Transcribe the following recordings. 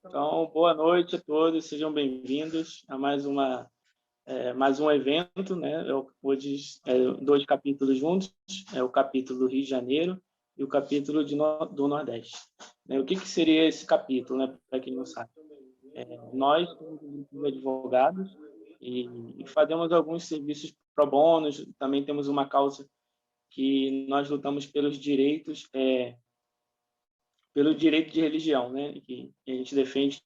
Então, boa noite a todos, sejam bem-vindos a mais um evento, né? Hoje, dois capítulos juntos, é o capítulo do Rio de Janeiro e o capítulo do Nordeste. O que seria esse capítulo, né? Para quem não sabe. Nós somos um grupo de advogados e fazemos alguns serviços pro bono, também temos uma causa que nós lutamos pelo direito de religião, né? Que a gente defende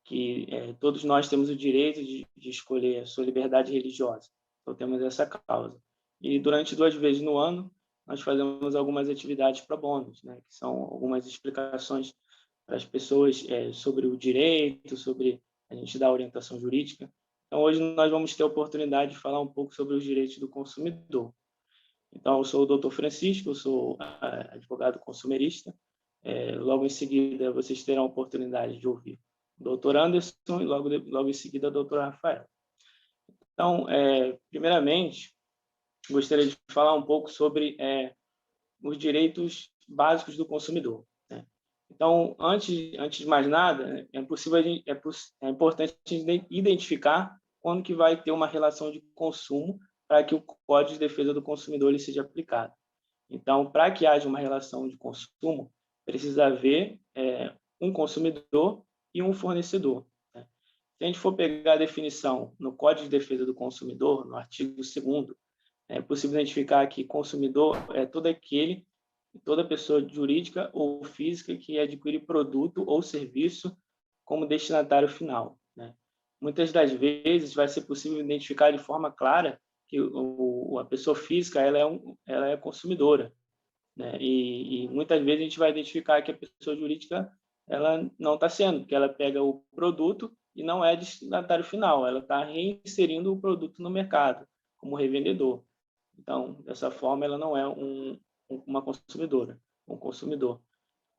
que todos nós temos o direito de escolher a sua liberdade religiosa. Então, temos essa causa. E durante 2 vezes no ano, nós fazemos algumas atividades pro bono, né? Que são algumas explicações para as pessoas sobre o direito, sobre a gente dar orientação jurídica. Então, hoje nós vamos ter a oportunidade de falar um pouco sobre os direitos do consumidor. Então, eu sou o Dr. Francisco, eu sou advogado consumerista. Logo em seguida, vocês terão a oportunidade de ouvir o Dr. Anderson e logo em seguida, o Dr. Rafael. Então, primeiramente, gostaria de falar um pouco sobre os direitos básicos do consumidor, né? Então, antes de mais nada, né, é importante identificar quando que vai ter uma relação de consumo para que o Código de Defesa do Consumidor ele seja aplicado. Então, para que haja uma relação de consumo, precisa haver um consumidor e um fornecedor, né? Se a gente for pegar a definição no Código de Defesa do Consumidor, no artigo 2º, é possível identificar que consumidor é toda pessoa jurídica ou física que adquire produto ou serviço como destinatário final, né? Muitas das vezes vai ser possível identificar de forma clara que a pessoa física ela é consumidora, né? E muitas vezes a gente vai identificar que a pessoa jurídica ela não está sendo, porque ela pega o produto e não é destinatário final, ela está reinserindo o produto no mercado como revendedor. Então, dessa forma, ela não é uma consumidora, um consumidor.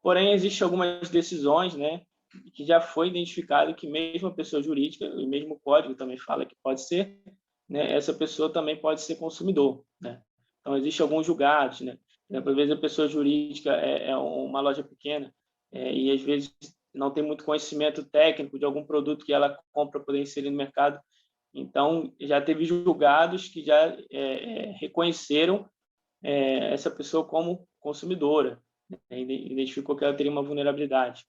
Porém, existem algumas decisões, né, que já foi identificado que mesmo a pessoa jurídica, e mesmo o código também fala que pode ser, né, essa pessoa também pode ser consumidor, né? Então, existem alguns julgados, né? Às vezes a pessoa jurídica é uma loja pequena e às vezes não tem muito conhecimento técnico de algum produto que ela compra para poder inserir no mercado. Então, já teve julgados que já reconheceram essa pessoa como consumidora, né? Identificou que ela teria uma vulnerabilidade.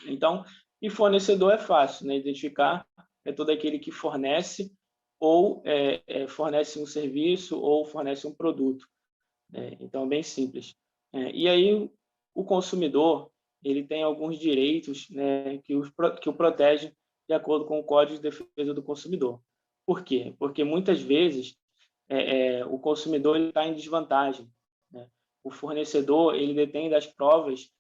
Então, e fornecedor é fácil, né? Identificar é todo aquele que fornece ou fornece um serviço ou fornece um produto. Então, é bem simples. E aí, o consumidor ele tem alguns direitos, né, que o protegem de acordo com o Código de Defesa do Consumidor. Por quê? Porque muitas vezes o consumidor está em desvantagem, né? O fornecedor ele detém das provas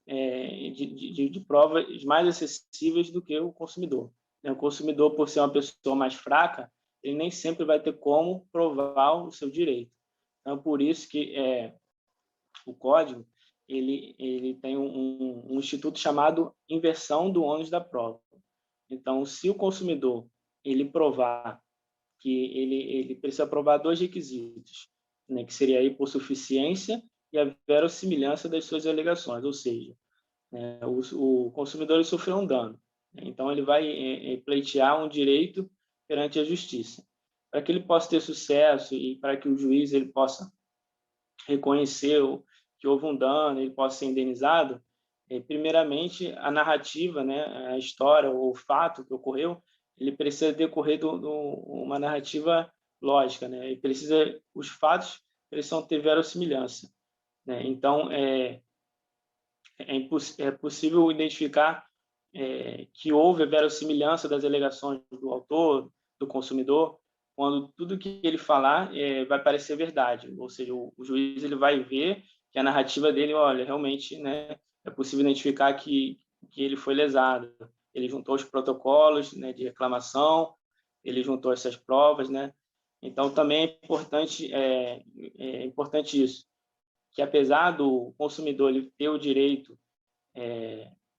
de provas mais acessíveis do que o consumidor, né? O consumidor, por ser uma pessoa mais fraca, ele nem sempre vai ter como provar o seu direito. Então, por isso que o código ele tem um instituto chamado inversão do ônus da prova. Então, se o consumidor ele provar que ele precisa provar 2 requisitos, né, que seria a hipossuficiência e a verossimilhança das suas alegações, ou seja, o consumidor ele sofreu um dano, né? Então ele vai pleitear um direito perante a justiça. Para que ele possa ter sucesso e para que o juiz ele possa reconhecer que houve um dano, ele possa ser indenizado, primeiramente a narrativa, né, a história, o fato que ocorreu, ele precisa decorrer de uma narrativa lógica, né? Ele precisa, os fatos precisam ter verossimilhança, né? Então é possível identificar que houve a verossimilhança das alegações do autor, do consumidor, quando tudo que ele falar vai parecer verdade, ou seja, o juiz ele vai ver que a narrativa dele, olha, realmente, né, é possível identificar que ele foi lesado. Ele juntou os protocolos, né, de reclamação, ele juntou essas provas, né? Então também é importante isso, que apesar do consumidor ele ter o direito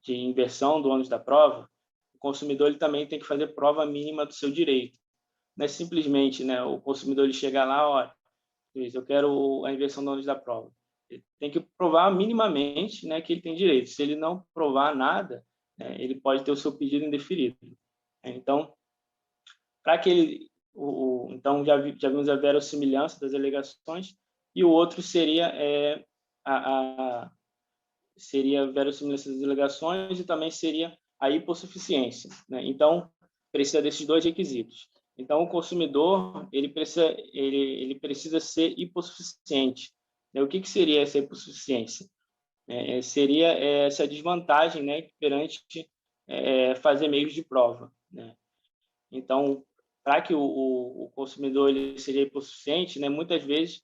de inversão do ônus da prova, o consumidor ele também tem que fazer prova mínima do seu direito. Não é simplesmente, né, o consumidor ele chegar lá, ó, eu quero a inversão do ônus da prova. Ele tem que provar minimamente, né, que ele tem direito. Se ele não provar nada, né, ele pode ter o seu pedido indeferido. Então, para que ele... então, já vimos a verossimilhança das alegações, e o outro seria seria a verossimilhança das alegações e também seria a hipossuficiência, né? Então, precisa desses dois requisitos. Então, o consumidor ele precisa ser hipossuficiente. O que seria essa hipossuficiência? Seria essa desvantagem, né, perante fazer meios de prova, né? Então, para que o consumidor ele seja hipossuficiente, né, muitas vezes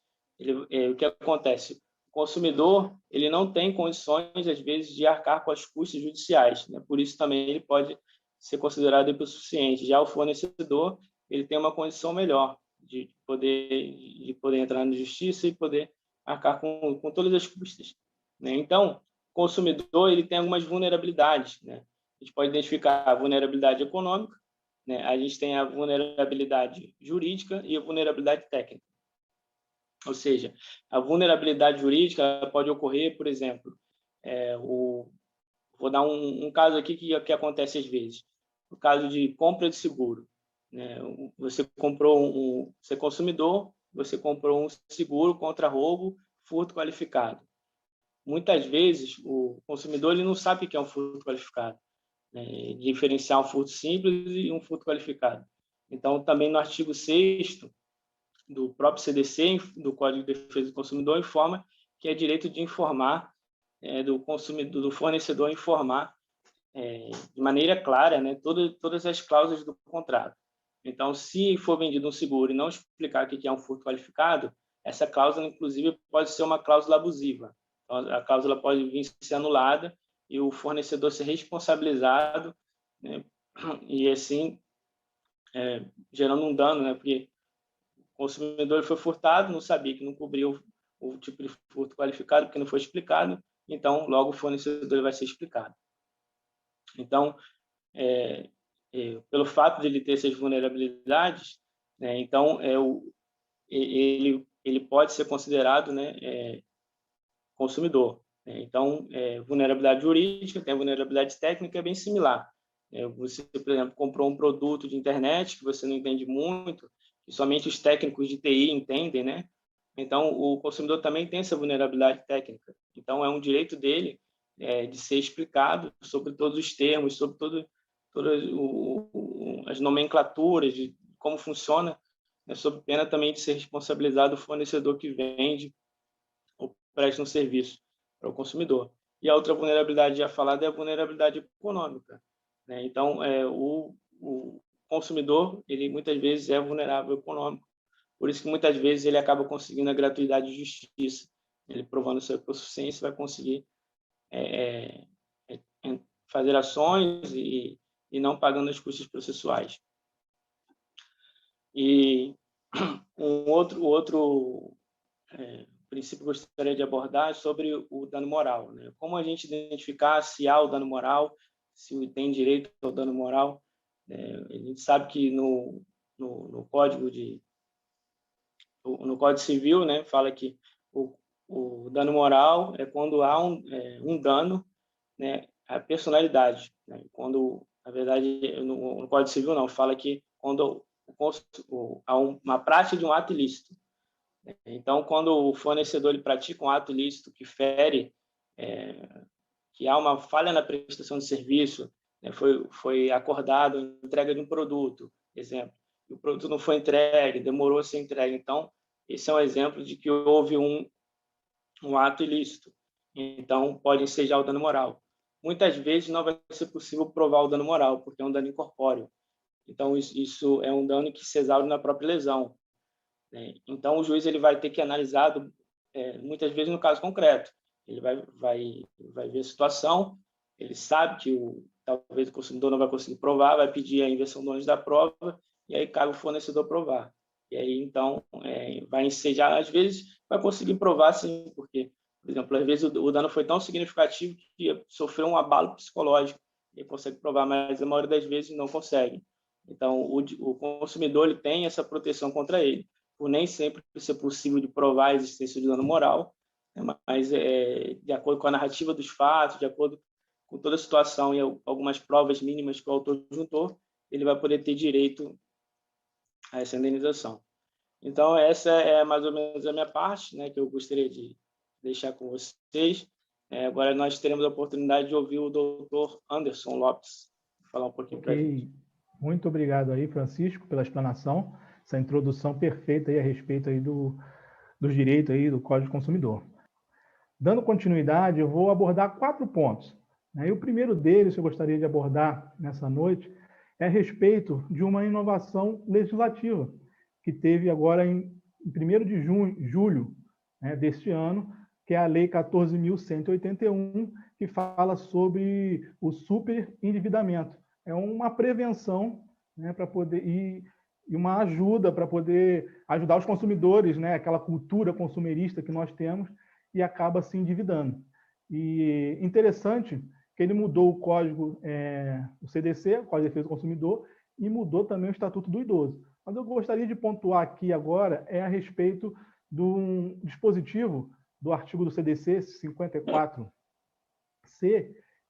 o que acontece? O consumidor ele não tem condições, às vezes, de arcar com as custas judiciais, né? Por isso também ele pode ser considerado hipossuficiente. Já o fornecedor ele tem uma condição melhor de poder entrar na justiça e poder arcar com todas as custas, né? Então, o consumidor ele tem algumas vulnerabilidades, né? A gente pode identificar a vulnerabilidade econômica, né? A gente tem a vulnerabilidade jurídica e a vulnerabilidade técnica. Ou seja, a vulnerabilidade jurídica pode ocorrer, por exemplo, vou dar um caso aqui que acontece às vezes, o caso de compra de seguro, né? Você é consumidor, você comprou um seguro contra roubo, furto qualificado. Muitas vezes o consumidor ele não sabe o que é um furto qualificado, né? Diferenciar um furto simples e um furto qualificado. Então, também no artigo 6º do próprio CDC, do Código de Defesa do Consumidor, informa que é direito de informar, do fornecedor informar de maneira clara, né, todas as cláusulas do contrato. Então, se for vendido um seguro e não explicar o que é um furto qualificado, essa cláusula, inclusive, pode ser uma cláusula abusiva. Então, a cláusula pode vir a ser anulada e o fornecedor ser responsabilizado, né, e assim gerando um dano, né, porque o consumidor foi furtado, não sabia que não cobriu o tipo de furto qualificado, porque não foi explicado, então logo o fornecedor vai ser explicado. Então, pelo fato de ele ter essas vulnerabilidades, né, então ele pode ser considerado, né, consumidor. Então, vulnerabilidade jurídica, tem a vulnerabilidade técnica, é bem similar. Você, por exemplo, comprou um produto de internet que você não entende muito, que somente os técnicos de TI entendem, né? Então, o consumidor também tem essa vulnerabilidade técnica. Então, é um direito dele de ser explicado sobre todos os termos, sobre todas as nomenclaturas, de como funciona, né? Sob pena também de ser responsabilizado o fornecedor que vende ou presta um serviço para o consumidor. E a outra vulnerabilidade já falada é a vulnerabilidade econômica, né? Então, o consumidor, ele muitas vezes é vulnerável econômico, por isso que muitas vezes ele acaba conseguindo a gratuidade de justiça. Ele provando sua hipossuficiência vai conseguir fazer ações e não pagando as custas processuais. E um outro princípio que eu gostaria de abordar é sobre o dano moral, né? Como a gente identificar se há o dano moral, se tem direito ao dano moral. A gente sabe que no Código Civil, né, fala que o dano moral é quando há um dano, né, à personalidade, né? Quando, na verdade, no Código Civil não, fala que quando há uma prática de um ato ilícito. Então, quando o fornecedor ele pratica um ato ilícito que fere, que há uma falha na prestação de serviço, né, foi acordado a entrega de um produto, exemplo, o produto não foi entregue, demorou a ser entregue. Então, esse é um exemplo de que houve um ato ilícito. Então, pode ensejar o dano moral. Muitas vezes não vai ser possível provar o dano moral, porque é um dano incorpóreo. Então, isso é um dano que se exaure na própria lesão. Então, o juiz ele vai ter que analisar, muitas vezes, no caso concreto. Ele vai ver a situação, ele sabe que talvez o consumidor não vai conseguir provar, vai pedir a inversão do ônus da prova, e aí cabe o fornecedor provar. E aí, então, vai ensejar, às vezes, vai conseguir provar, sim, porque, por exemplo, às vezes o dano foi tão significativo que sofreu um abalo psicológico, ele consegue provar, mas a maioria das vezes não consegue. Então, o consumidor ele tem essa proteção contra ele, por nem sempre ser possível de provar a existência de dano moral, né, mas de acordo com a narrativa dos fatos, de acordo com toda a situação e algumas provas mínimas que o autor juntou, ele vai poder ter direito a essa indenização. Então, essa é mais ou menos a minha parte, né, que eu gostaria de deixar com vocês. Agora nós teremos a oportunidade de ouvir o doutor Anderson Lopes falar um pouquinho para a gente. Muito obrigado aí, Francisco, pela explanação, essa introdução perfeita aí a respeito aí dos direitos aí do Código do Consumidor. Dando continuidade, eu vou abordar 4 pontos. E o primeiro deles que eu gostaria de abordar nessa noite é a respeito de uma inovação legislativa que teve agora em 1º de julho, né, deste ano, que é a Lei 14.181, que fala sobre o superendividamento. É uma prevenção, né, para poder e uma ajuda para poder ajudar os consumidores, né, aquela cultura consumerista que nós temos, e acaba se endividando. E interessante que ele mudou o código, o CDC, o Código de Defesa do Consumidor, e mudou também o Estatuto do Idoso. Mas eu gostaria de pontuar aqui agora a respeito do dispositivo do artigo do CDC 54C,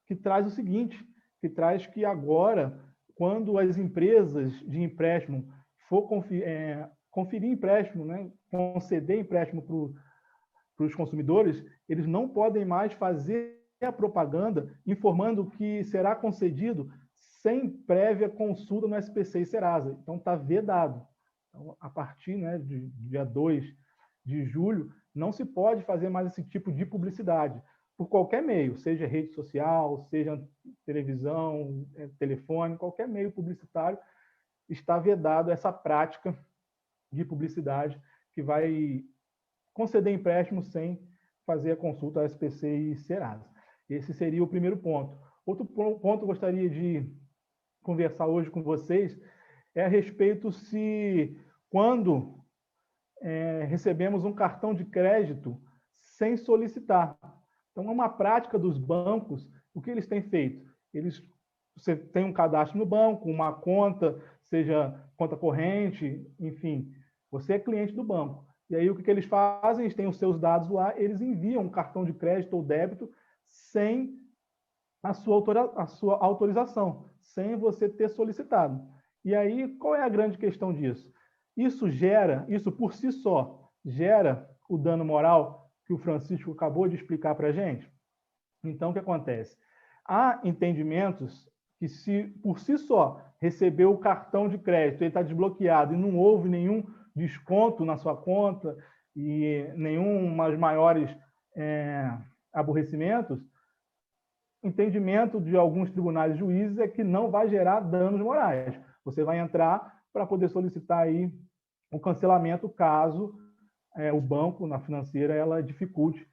que traz o seguinte, que traz que agora, quando as empresas de empréstimo for conferir empréstimo, né, conceder empréstimo para os consumidores, eles não podem mais fazer a propaganda informando que será concedido sem prévia consulta no SPC e Serasa. Então, está vedado. Então, a partir, né, de dia 2 de julho, não se pode fazer mais esse tipo de publicidade, por qualquer meio, seja rede social, seja televisão, telefone, qualquer meio publicitário, está vedado essa prática de publicidade que vai conceder empréstimo sem fazer a consulta ao SPC e Serasa. Esse seria o primeiro ponto. Outro ponto que eu gostaria de conversar hoje com vocês é a respeito se, quando recebemos um cartão de crédito sem solicitar. Então, é uma prática dos bancos, o que eles têm feito? Você tem um cadastro no banco, uma conta, seja conta corrente, enfim, você é cliente do banco. E aí, o que eles fazem? Eles têm os seus dados lá, eles enviam um cartão de crédito ou débito sem a sua autorização, sem você ter solicitado. E aí, qual é a grande questão disso? Isso por si só, gera o dano moral que o Francisco acabou de explicar para a gente? Então, o que acontece? Há entendimentos que, se por si só recebeu o cartão de crédito, ele está desbloqueado e não houve nenhum desconto na sua conta e nenhum maiores aborrecimentos, entendimento de alguns tribunais e juízes é que não vai gerar danos morais. Você vai entrar para poder solicitar aí o cancelamento caso o banco, na financeira, ela dificulte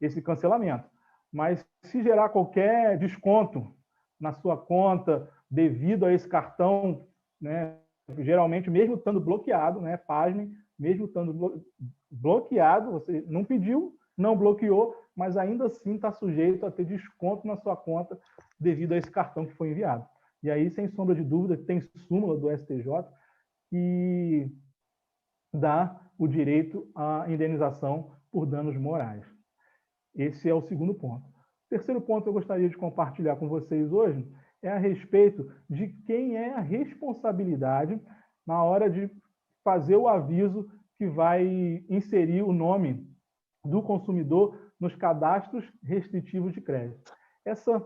esse cancelamento. Mas se gerar qualquer desconto na sua conta devido a esse cartão, né, geralmente, mesmo estando bloqueado, né, pasmem, mesmo estando bloqueado, você não pediu, não bloqueou, mas ainda assim está sujeito a ter desconto na sua conta devido a esse cartão que foi enviado. E aí, sem sombra de dúvida, tem súmula do STJ que dá o direito à indenização por danos morais. Esse é o segundo ponto. O terceiro ponto que eu gostaria de compartilhar com vocês hoje é a respeito de quem é a responsabilidade na hora de fazer o aviso que vai inserir o nome do consumidor nos cadastros restritivos de crédito. Essa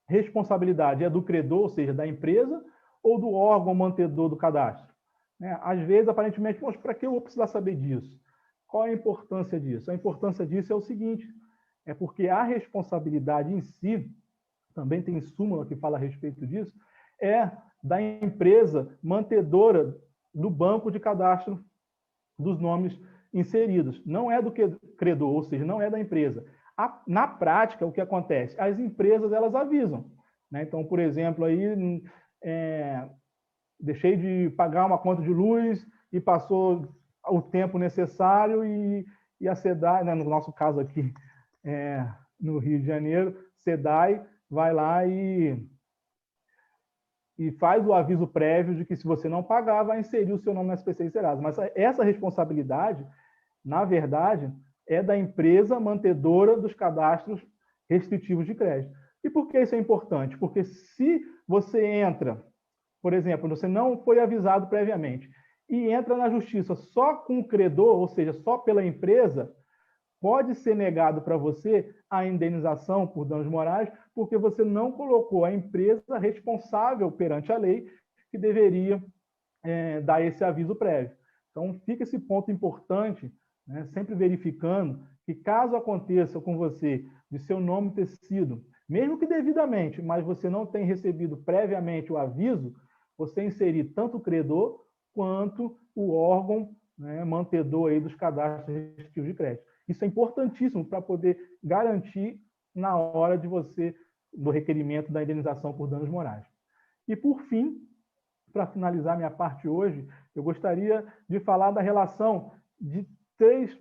responsabilidade é do credor, ou seja, da empresa, ou do órgão mantedor do cadastro? Às vezes, aparentemente, mas para que eu vou precisar saber disso? Qual é a importância disso? A importância disso é o seguinte, é porque a responsabilidade em si, também tem súmula que fala a respeito disso, é da empresa mantedora do banco de cadastro dos nomes inseridos. Não é do credor, ou seja, não é da empresa. Na prática, o que acontece? As empresas, elas avisam. Então, por exemplo, aí, deixei de pagar uma conta de luz e passou o tempo necessário e a SEDAI, né, no nosso caso aqui, no Rio de Janeiro, SEDAI vai lá e faz o aviso prévio de que, se você não pagar, vai inserir o seu nome no SPC e Serasa. Mas essa responsabilidade, na verdade, é da empresa mantedora dos cadastros restritivos de crédito. E por que isso é importante? Porque se você entra, por exemplo, você não foi avisado previamente, e entra na justiça só com o credor, ou seja, só pela empresa, pode ser negado para você a indenização por danos morais, porque você não colocou a empresa responsável perante a lei que deveria dar esse aviso prévio. Então, fica esse ponto importante, né, sempre verificando que caso aconteça com você de seu nome ter sido, mesmo que devidamente, mas você não tenha recebido previamente o aviso, você inserir tanto o credor quanto o órgão, né, mantedor aí dos cadastros restritivos de crédito. Isso é importantíssimo para poder garantir na hora de você, do requerimento da indenização por danos morais. E, por fim, para finalizar minha parte hoje, eu gostaria de falar da relação de três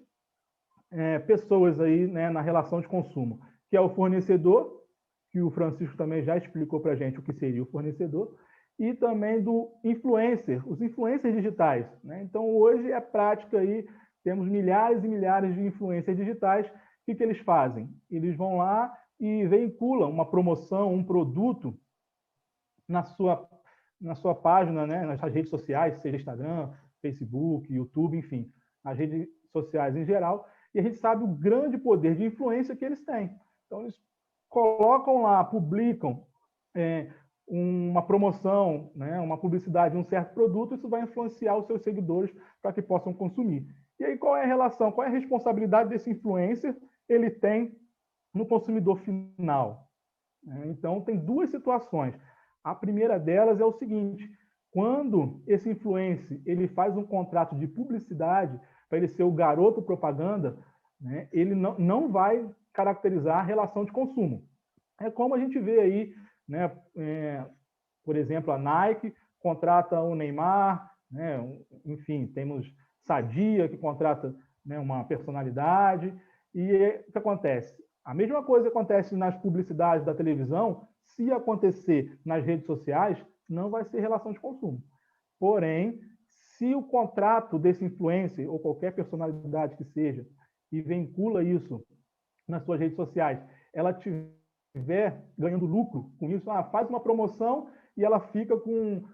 pessoas aí, né, na relação de consumo, que é o fornecedor, que o Francisco também já explicou para a gente o que seria o fornecedor, e também do influencer, os influencers digitais, né? Então, hoje é prática aí, temos milhares e milhares de influencers digitais. O que eles fazem? Eles vão lá e veiculam uma promoção, um produto na sua página, né, nas redes sociais, seja Instagram, Facebook, YouTube, enfim, as redes sociais em geral, e a gente sabe o grande poder de influência que eles têm. Então, eles colocam lá, publicam uma promoção, né, uma publicidade de um certo produto, isso vai influenciar os seus seguidores para que possam consumir. E aí, qual é a relação, qual é a responsabilidade desse influencer ele tem no consumidor final? Então, tem duas situações. A primeira delas é o seguinte: quando esse influencer ele faz um contrato de publicidade para ele ser o garoto propaganda, né, ele não vai caracterizar a relação de consumo. É como a gente vê aí, né, por exemplo, a Nike contrata o Neymar, né, enfim, temos Sadia que contrata, né, uma personalidade, e o que acontece? A mesma coisa acontece nas publicidades da televisão. Se acontecer nas redes sociais, não vai ser relação de consumo. Porém, se o contrato desse influencer ou qualquer personalidade que seja e vincula isso nas suas redes sociais, ela estiver ganhando lucro com isso, faz uma promoção e ela fica com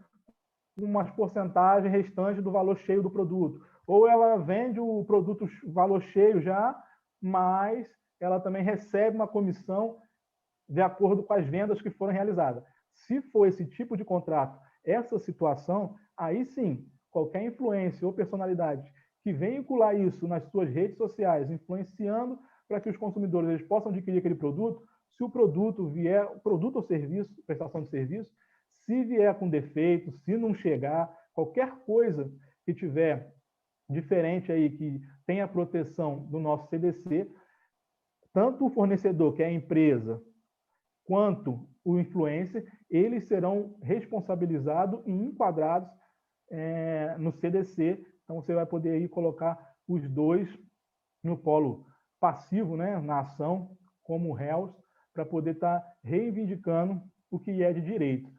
umas porcentagens restantes do valor cheio do produto. Ou ela vende o produto valor cheio já, mas ela também recebe uma comissão de acordo com as vendas que foram realizadas. Se for esse tipo de contrato, essa situação, aí sim, qualquer influência ou personalidade que veicular isso nas suas redes sociais, influenciando para que os consumidores eles possam adquirir aquele produto, se o produto vier, produto ou serviço, prestação de serviço, se vier com defeito, se não chegar, qualquer coisa que tiver diferente aí, que tenha proteção do nosso CDC, tanto o fornecedor, que é a empresa, quanto o influencer, eles serão responsabilizados e enquadrados no CDC. Então, você vai poder aí colocar os dois no polo passivo, né, na ação, como réus, para poder estar reivindicando o que é de direito.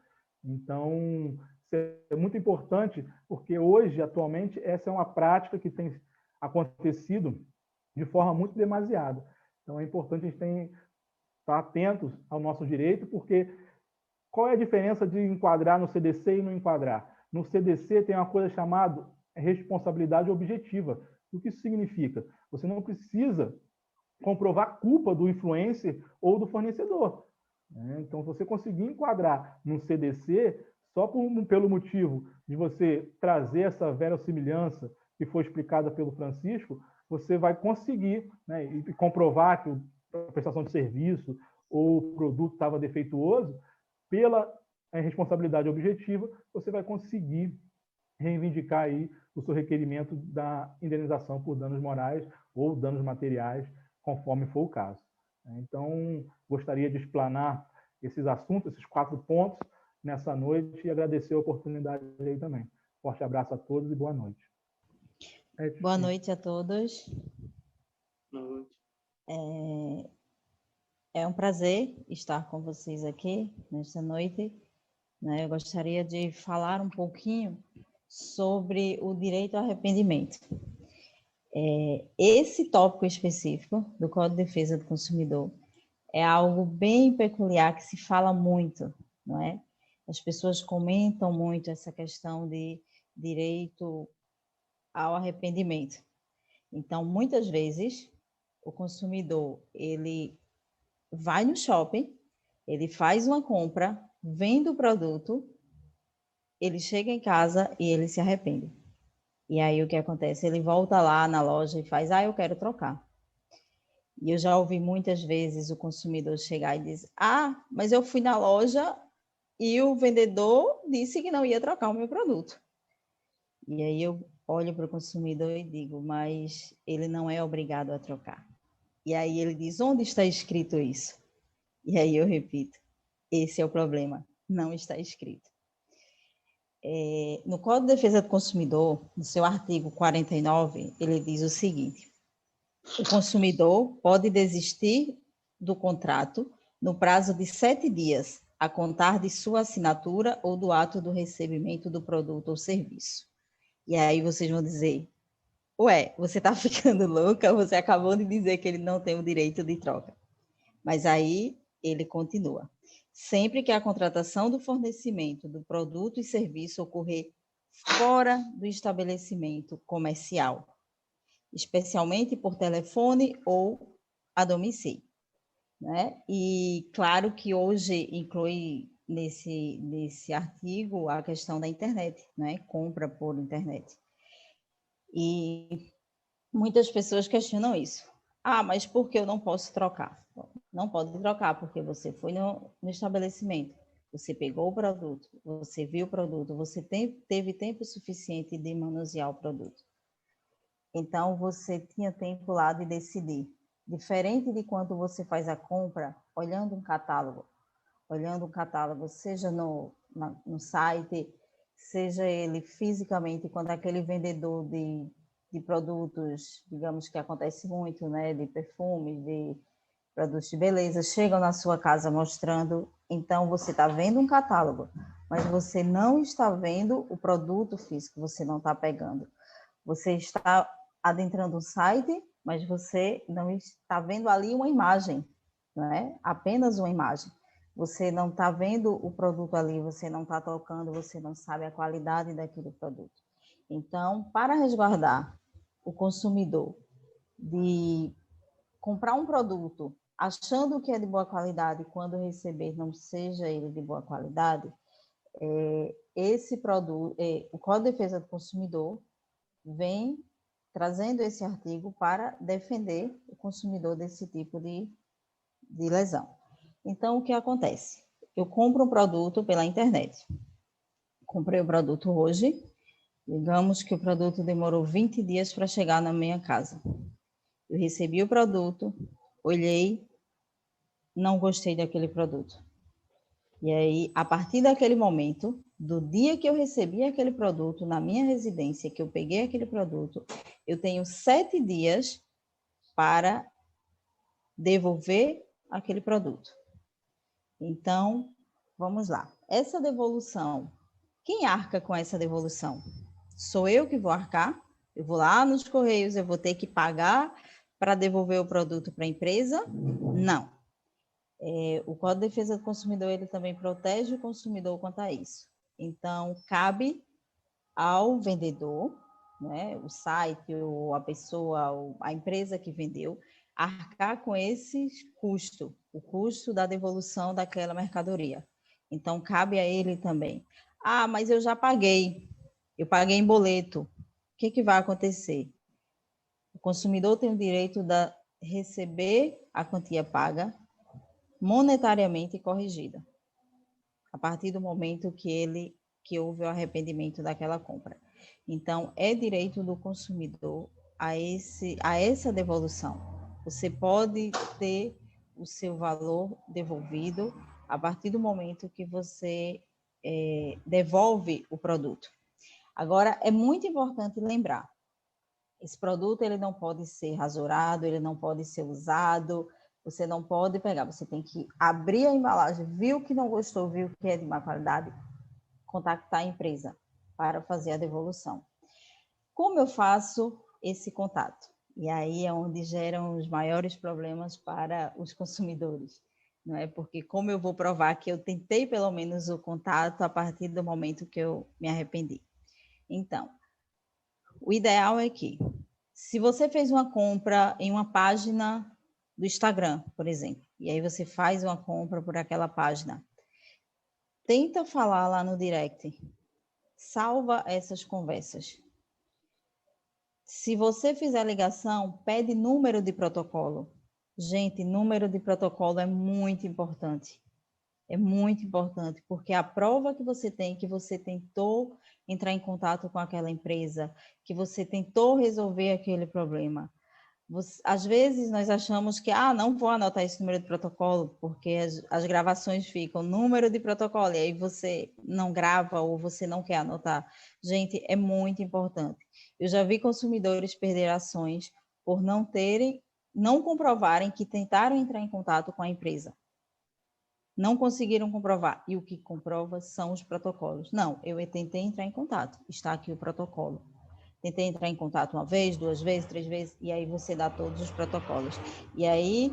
Então, isso é muito importante, porque hoje, atualmente, essa é uma prática que tem acontecido de forma muito demasiada. Então, é importante a gente estar atentos ao nosso direito, porque qual é a diferença de enquadrar no CDC e não enquadrar? No CDC tem uma coisa chamada responsabilidade objetiva. O que isso significa? Você não precisa comprovar a culpa do influencer ou do fornecedor. Então, se você conseguir enquadrar no CDC, só pelo motivo de você trazer essa verossimilhança que foi explicada pelo Francisco, você vai conseguir, né, e comprovar que a prestação de serviço ou o produto estava defeituoso, pela responsabilidade objetiva, você vai conseguir reivindicar aí o seu requerimento da indenização por danos morais ou danos materiais, conforme for o caso. Então, gostaria de explanar esses assuntos, esses 4 pontos, nessa noite e agradecer a oportunidade aí também. Forte abraço a todos e boa noite. Boa noite a todos. Boa noite. É um prazer estar com vocês aqui nesta noite. Eu gostaria de falar um pouquinho sobre o direito ao arrependimento. Esse tópico específico do Código de Defesa do Consumidor é algo bem peculiar que se fala muito, não é? As pessoas comentam muito essa questão de direito ao arrependimento. Então, muitas vezes, o consumidor, ele vai no shopping, ele faz uma compra, vende o produto, ele chega em casa e ele se arrepende. E aí o que acontece? Ele volta lá na loja e faz, eu quero trocar. E eu já ouvi muitas vezes o consumidor chegar e dizer, mas eu fui na loja e o vendedor disse que não ia trocar o meu produto. E aí eu olho para o consumidor e digo, mas ele não é obrigado a trocar. E aí ele diz, onde está escrito isso? E aí eu repito, esse é o problema, não está escrito. No Código de Defesa do Consumidor, no seu artigo 49, ele diz o seguinte: o consumidor pode desistir do contrato no prazo de 7 dias, a contar de sua assinatura ou do ato do recebimento do produto ou serviço. E aí vocês vão dizer, você está ficando louca? Você acabou de dizer que ele não tem o direito de troca. Mas aí ele continua. Sempre que a contratação do fornecimento do produto e serviço ocorrer fora do estabelecimento comercial, especialmente por telefone ou a domicílio, né? E claro que hoje inclui nesse artigo a questão da internet, né? Compra por internet. E muitas pessoas questionam isso. Mas por que eu não posso trocar? Não pode trocar, porque você foi no estabelecimento, você pegou o produto, você viu o produto, você teve tempo suficiente de manusear o produto. Então, você tinha tempo lá de decidir. Diferente de quando você faz a compra, olhando um catálogo, seja no site, seja ele fisicamente, quando aquele vendedor de produtos, digamos que acontece muito, né, de perfumes, de produtos de beleza, chegam na sua casa mostrando, então você está vendo um catálogo, mas você não está vendo o produto físico, você não está pegando. Você está adentrando o site, mas você não está vendo ali uma imagem, né? Apenas uma imagem. Você não está vendo o produto ali, você não está tocando, você não sabe a qualidade daquele produto. Então, para resguardar o consumidor de comprar um produto achando que é de boa qualidade, quando receber não seja ele de boa qualidade, esse produto, o Código de Defesa do Consumidor vem trazendo esse artigo para defender o consumidor desse tipo de lesão. Então, o que acontece? Eu compro um produto pela internet. Comprei o produto hoje, digamos que o produto demorou 20 dias para chegar na minha casa. Eu recebi o produto, olhei, não gostei daquele produto. E aí, a partir daquele momento, do dia que eu recebi aquele produto na minha residência, que eu peguei aquele produto, eu tenho 7 dias para devolver aquele produto. Então, vamos lá. Essa devolução, quem arca com essa devolução? Sou eu que vou arcar? Eu vou lá nos Correios, eu vou ter que pagar para devolver o produto para a empresa? Não. O Código de Defesa do Consumidor, ele também protege o consumidor quanto a isso. Então, cabe ao vendedor, né, o site, ou a pessoa, ou a empresa que vendeu, arcar com esse custo, o custo da devolução daquela mercadoria. Então, cabe a ele também. Mas eu já paguei, eu paguei em boleto. O que vai acontecer? O consumidor tem o direito de receber a quantia paga monetariamente corrigida, a partir do momento que houve o arrependimento daquela compra. Então, é direito do consumidor a essa devolução. Você pode ter o seu valor devolvido a partir do momento que você devolve o produto. Agora, é muito importante lembrar, esse produto ele não pode ser rasurado, ele não pode ser usado, você não pode pegar, você tem que abrir a embalagem, viu que não gostou, viu que é de má qualidade, contactar a empresa para fazer a devolução. Como eu faço esse contato? E aí é onde geram os maiores problemas para os consumidores, não é? Porque como eu vou provar que eu tentei pelo menos o contato a partir do momento que eu me arrependi? Então, o ideal é que, se você fez uma compra em uma página do Instagram, por exemplo, e aí você faz uma compra por aquela página, tenta falar lá no direct, salva essas conversas. Se você fizer ligação, pede número de protocolo. Gente, número de protocolo é muito importante. É muito importante, porque a prova que você tem, que você tentou entrar em contato com aquela empresa, que você tentou resolver aquele problema. Às vezes nós achamos que, não vou anotar esse número de protocolo, porque as gravações ficam número de protocolo, e aí você não grava ou você não quer anotar. Gente, é muito importante. Eu já vi consumidores perder ações por não comprovarem que tentaram entrar em contato com a empresa. Não conseguiram comprovar. E o que comprova são os protocolos. Não, eu tentei entrar em contato. Está aqui o protocolo. Tentei entrar em contato uma vez, 2 vezes, 3 vezes, e aí você dá todos os protocolos. E aí,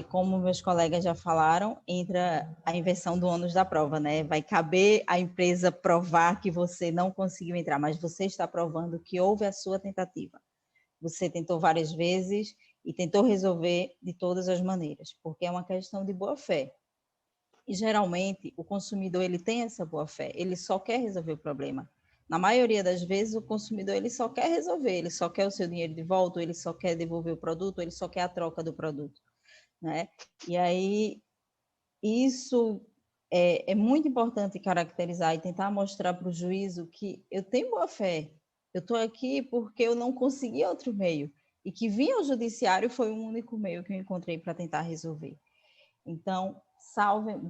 como meus colegas já falaram, entra a inversão do ônus da prova, né? Vai caber à empresa provar que você não conseguiu entrar, mas você está provando que houve a sua tentativa. Você tentou várias vezes e tentou resolver de todas as maneiras, porque é uma questão de boa-fé. E, geralmente, o consumidor ele tem essa boa-fé, ele só quer resolver o problema. Na maioria das vezes, o consumidor ele só quer resolver, ele só quer o seu dinheiro de volta, ele só quer devolver o produto, ele só quer a troca do produto, né? E aí, isso é muito importante caracterizar e tentar mostrar para o juízo que eu tenho boa-fé, eu estou aqui porque eu não consegui outro meio, e que vir ao judiciário foi o único meio que eu encontrei para tentar resolver. Então,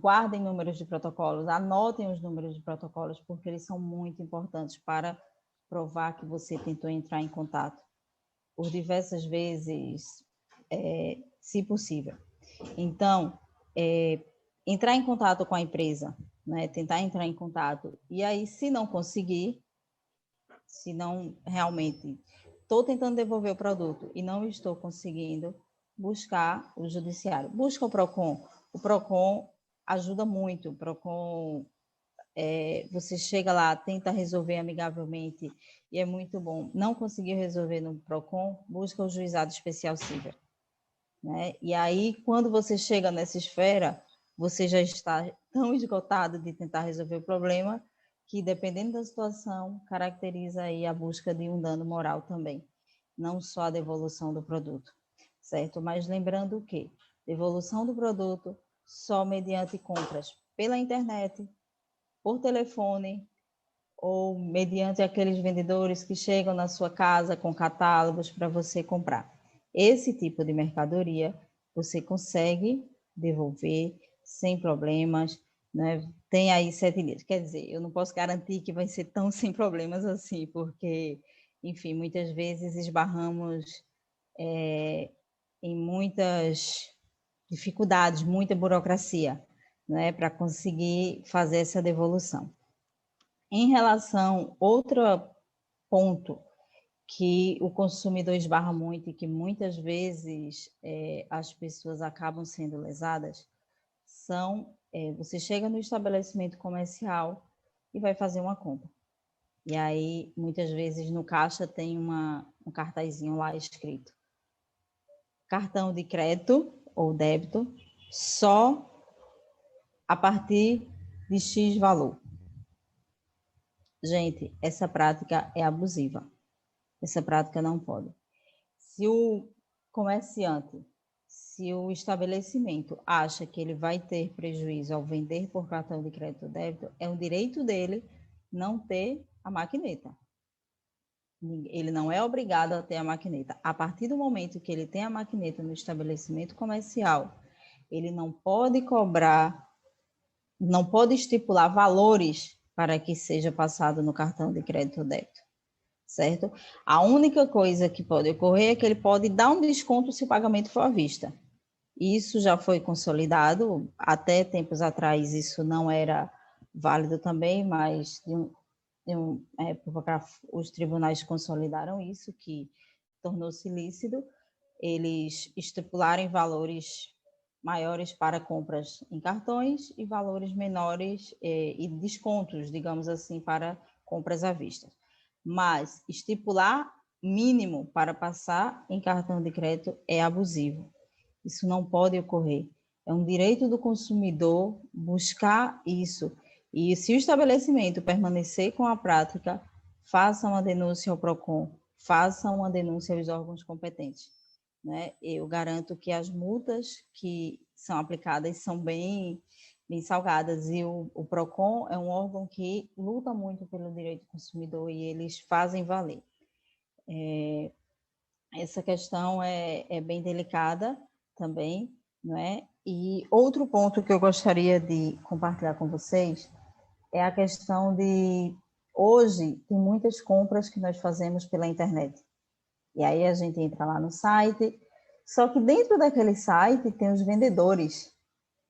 guardem números de protocolos, anotem os números de protocolos, porque eles são muito importantes para provar que você tentou entrar em contato por diversas vezes, se possível. Então, entrar em contato com a empresa, né? Tentar entrar em contato, e aí, se não conseguir, se não realmente estou tentando devolver o produto e não estou conseguindo, buscar o judiciário. Busca o PROCON. O PROCON ajuda muito. O PROCON, você chega lá, tenta resolver amigavelmente e é muito bom. Não conseguiu resolver no PROCON, busca o juizado especial cível, né? E aí, quando você chega nessa esfera, você já está tão esgotado de tentar resolver o problema que, dependendo da situação, caracteriza aí a busca de um dano moral também, não só a devolução do produto, certo? Mas lembrando que devolução do produto só mediante compras pela internet, por telefone ou mediante aqueles vendedores que chegam na sua casa com catálogos para você comprar. Esse tipo de mercadoria você consegue devolver sem problemas, né? Tem aí 7 dias. Quer dizer, eu não posso garantir que vai ser tão sem problemas assim, porque, enfim, muitas vezes esbarramos em muitas dificuldades, muita burocracia, né, para conseguir fazer essa devolução. Em relação, outro ponto que o consumidor esbarra muito e que muitas vezes as pessoas acabam sendo lesadas, você chega no estabelecimento comercial e vai fazer uma compra. E aí, muitas vezes, no caixa tem um cartazinho lá escrito: cartão de crédito ou débito só a partir de X valor. Gente, essa prática é abusiva. Essa prática não pode. Se o comerciante, se o estabelecimento acha que ele vai ter prejuízo ao vender por cartão de crédito ou débito, é um direito dele não ter a maquineta. Ele não é obrigado a ter a maquineta. A partir do momento que ele tem a maquineta no estabelecimento comercial, ele não pode cobrar, não pode estipular valores para que seja passado no cartão de crédito ou débito, certo? A única coisa que pode ocorrer é que ele pode dar um desconto se o pagamento for à vista. Isso já foi consolidado, até tempos atrás isso não era válido também, mas de uma época os tribunais consolidaram isso, que tornou-se lícito eles estipularem valores maiores para compras em cartões e valores menores e descontos, digamos assim, para compras à vista. Mas estipular mínimo para passar em cartão de crédito é abusivo. Isso não pode ocorrer. É um direito do consumidor buscar isso. E se o estabelecimento permanecer com a prática, faça uma denúncia ao PROCON, faça uma denúncia aos órgãos competentes. Né? Eu garanto que as multas que são aplicadas são bem salgadas, e o PROCON é um órgão que luta muito pelo direito do consumidor e eles fazem valer. Essa questão é bem delicada também, não é? E outro ponto que eu gostaria de compartilhar com vocês é a questão de, hoje, tem muitas compras que nós fazemos pela internet. E aí a gente entra lá no site, só que dentro daquele site tem os vendedores,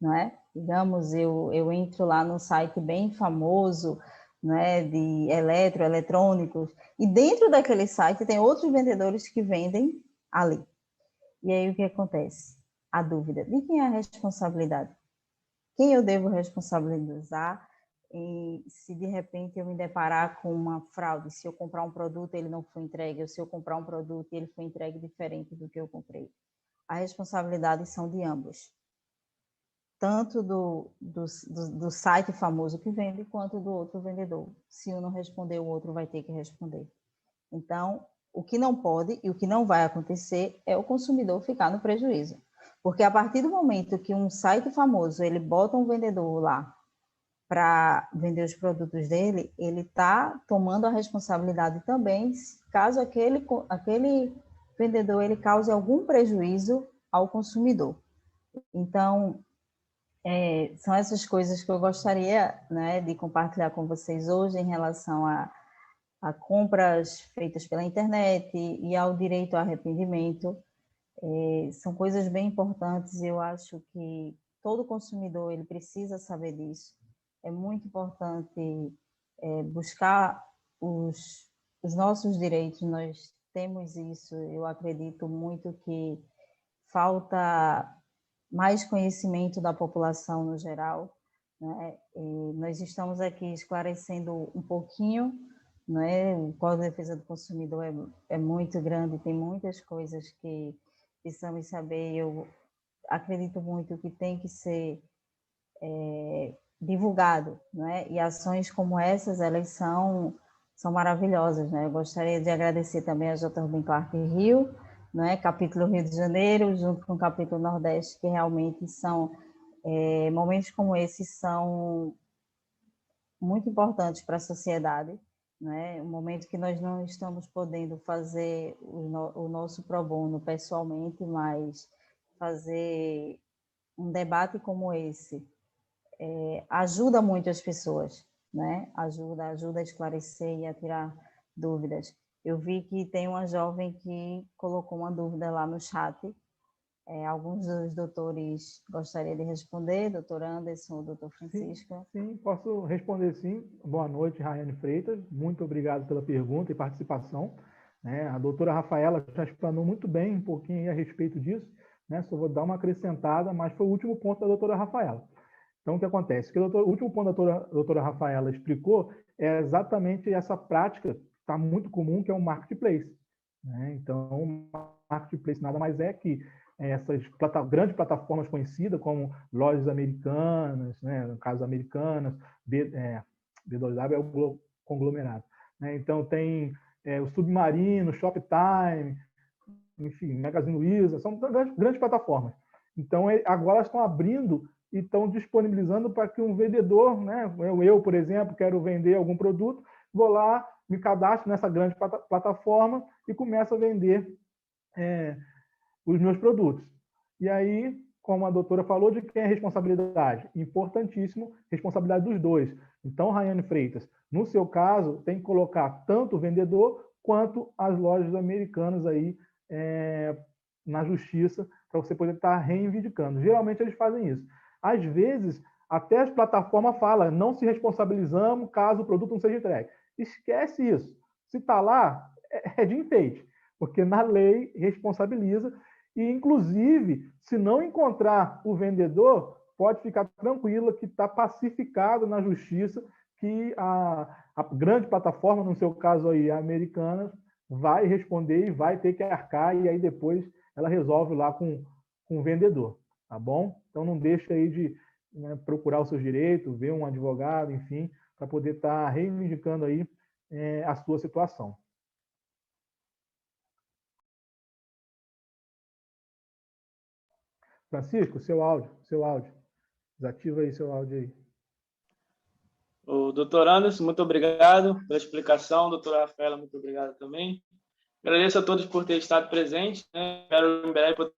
não é? Digamos, eu entro lá num site bem famoso, não é? De eletrônicos, e dentro daquele site tem outros vendedores que vendem ali. E aí o que acontece? A dúvida, de quem é a responsabilidade? Quem eu devo responsabilizar se de repente eu me deparar com uma fraude, se eu comprar um produto e ele não foi entregue, ou se eu comprar um produto e ele foi entregue diferente do que eu comprei? A responsabilidade são de ambos, tanto do site famoso que vende, quanto do outro vendedor. Se um não responder, o outro vai ter que responder. Então, o que não pode e o que não vai acontecer é o consumidor ficar no prejuízo. Porque a partir do momento que um site famoso, ele bota um vendedor lá para vender os produtos dele, ele está tomando a responsabilidade também, caso aquele vendedor ele cause algum prejuízo ao consumidor. Então, são essas coisas que eu gostaria, né, de compartilhar com vocês hoje em relação a compras feitas pela internet e ao direito ao arrependimento. São coisas bem importantes, eu acho que todo consumidor ele precisa saber disso. É muito importante buscar os nossos direitos, nós temos isso, eu acredito muito que falta mais conhecimento da população no geral, né? E nós estamos aqui esclarecendo um pouquinho, não é? O Código de Defesa do Consumidor é muito grande, tem muitas coisas que precisamos saber. Eu acredito muito que tem que ser divulgado, né? E ações como essas, elas são maravilhosas, né? Eu gostaria de agradecer também a J. Rubem Clark Rio, né? Capítulo Rio de Janeiro, junto com o capítulo Nordeste, que realmente são momentos como esses são muito importantes para a sociedade, né? Um momento que nós não estamos podendo fazer o nosso pro bono pessoalmente, mas fazer um debate como esse ajuda muito as pessoas, né? Ajuda a esclarecer e a tirar dúvidas. Eu vi que tem uma jovem que colocou uma dúvida lá no chat. Alguns dos doutores gostariam de responder, doutor Anderson, doutor Francisco. Sim, posso responder sim. Boa noite, Rayane Freitas. Muito obrigado pela pergunta e participação. A doutora Rafaela já explanou muito bem um pouquinho a respeito disso, né? Só vou dar uma acrescentada, mas foi o último ponto da doutora Rafaela. Então, o que acontece? O último ponto da doutora Rafaela explicou é exatamente essa prática que está muito comum, que é o marketplace, né? Então, o marketplace nada mais é que essas grandes plataformas conhecidas como lojas americanas, né? No caso Americanas, B2W é o conglomerado, né? Então, tem o Submarino, Shoptime, enfim, Magazine Luiza, são grandes plataformas. Então, agora elas estão abrindo e estão disponibilizando para que um vendedor, né? Eu, por exemplo, quero vender algum produto, vou lá, me cadastro nessa grande plataforma e começo a vender os meus produtos. E aí, como a doutora falou, de quem é a responsabilidade? Importantíssimo, responsabilidade dos dois. Então, Rayane Freitas, no seu caso, tem que colocar tanto o vendedor quanto as lojas americanas aí na justiça, para você poder estar reivindicando. Geralmente eles fazem isso. Às vezes, até as plataformas falam, não se responsabilizamos caso o produto não seja entregue. Esquece isso. Se está lá, é de enfeite. porque na lei responsabiliza e, inclusive, se não encontrar o vendedor, pode ficar tranquila que está pacificado na justiça, que a grande plataforma, no seu caso aí, a Americanas, vai responder e vai ter que arcar, e aí depois ela resolve lá com o vendedor, tá bom? Então não deixa aí de, né, procurar os seus direitos, ver um advogado, enfim, para poder estar reivindicando aí a sua situação. Francisco, seu áudio. Desativa aí seu áudio aí. O doutor Anderson, muito obrigado pela explicação. Doutora Rafaela, muito obrigado também. Agradeço a todos por ter estado presentes, né? Espero em breve poder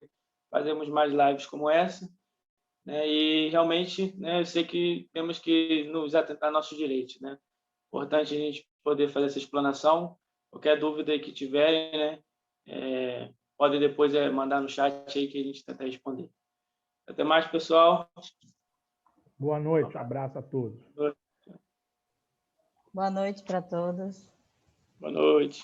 fazermos mais lives como essa, né? E realmente, né, eu sei que temos que nos atentar aos nossos direitos, né? Importante a gente poder fazer essa explanação. Qualquer dúvida aí que tiverem, né, podem depois mandar no chat aí que a gente tenta responder. Até mais, pessoal. Boa noite, abraço a todos. Boa noite para todos. Boa noite.